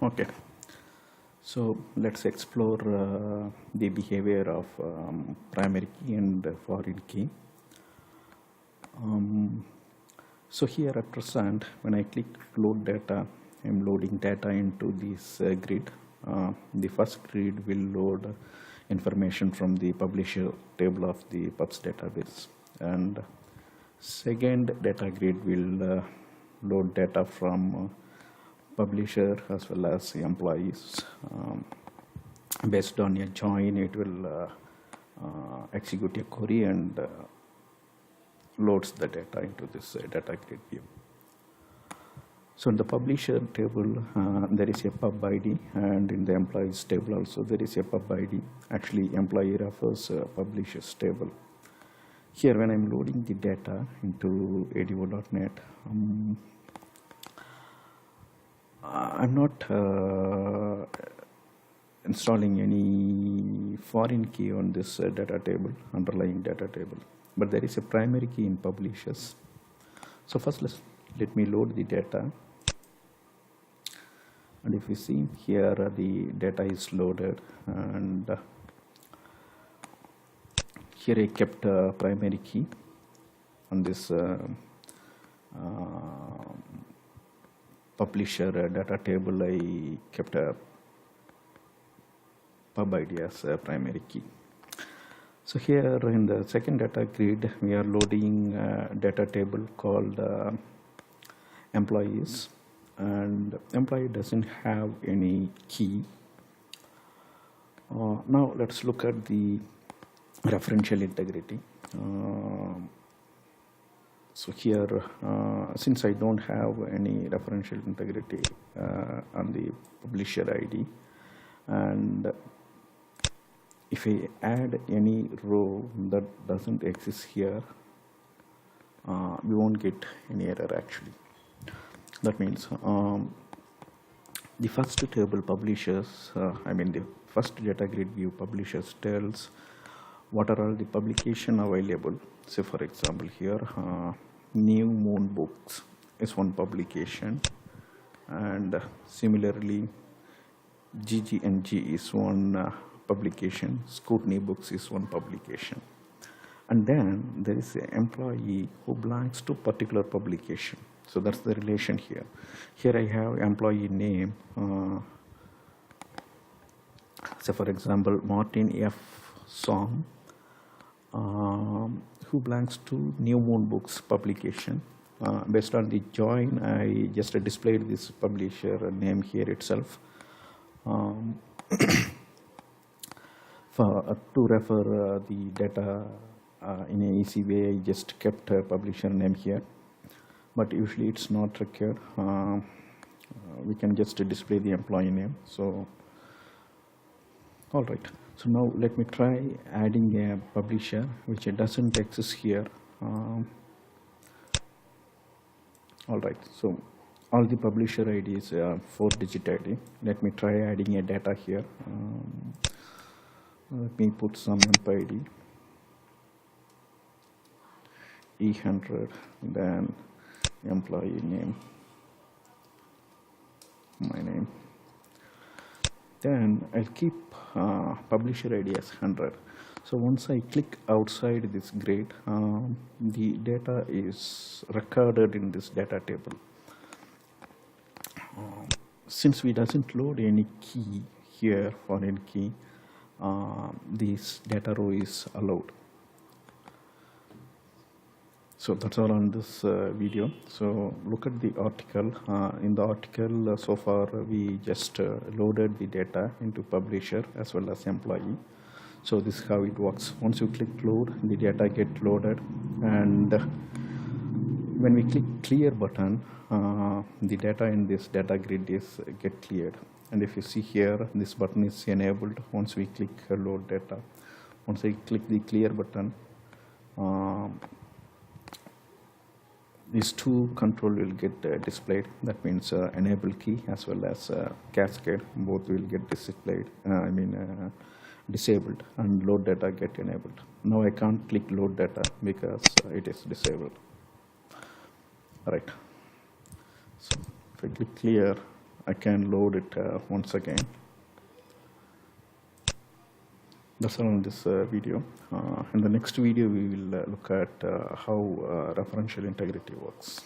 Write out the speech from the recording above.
Okay, so let's explore the behavior of primary key and foreign key. So here at present, when I click load data, I'm loading data into this grid. The first grid will load information from the publisher table of the pubs database, and second data grid will load data from publisher as well as employees. Based on a join, it will execute a query and loads the data into this data grid view. So in the publisher table, there is a pub ID, and in the employees table also there is a pub ID. Actually, employee refers publishers table. Here, when I'm loading the data into ADO.NET, I'm not installing any foreign key on this data table, underlying data table, but there is a primary key in publishers. So first, let me load the data, and if you see here, the data is loaded, and here I kept a primary key on this publisher data table. I kept a pub ID as a primary key. So here in the second data grid, we are loading a data table called employees, and employee doesn't have any key. Now let's look at the referential integrity. So here, since I don't have any referential integrity on the publisher ID, and if I add any row that doesn't exist here, we won't get any error actually. That means the first table publishers, the first data grid view publishers tells what are all the publication available. Say for example here, New Moon Books is one publication, and similarly GGNG is one publication, Scrutiny Books is one publication, and then there is an employee who belongs to particular publication. So that's the relation here. Here I have employee name, say for example Martin F. Song, who belongs to New Moon Books publication. Based on the join, I just displayed this publisher name here itself. To refer the data in an easy way, I just kept a publisher name here, but usually it's not required. We can just display the employee name. So all right, so now let me try adding a publisher which doesn't exist here. All right, so all the publisher ID is 4-digit ID. Let me try adding a data here. Let me put some empid E100, then employee name, my name. Then I'll keep publisher ID as 100. So once I click outside this grid, the data is recorded in this data table. Since we doesn't load any key here, foreign key, this data row is allowed. So that's all on this video. So look at the article. In the article, so far we just loaded the data into publisher as well as employee. So this is how it works. Once you click load, the data get loaded, and when we click clear button, the data in this data grid is get cleared. And if you see here, this button is enabled once we click load data. Once I click the clear button, these two control will get displayed. That means enable key as well as cascade, both will get displayed, disabled, and load data get enabled. Now I can't click load data because it is disabled. All right, so if I click clear, I can load it once again. That's all in this video. In the next video, we will look at how referential integrity works.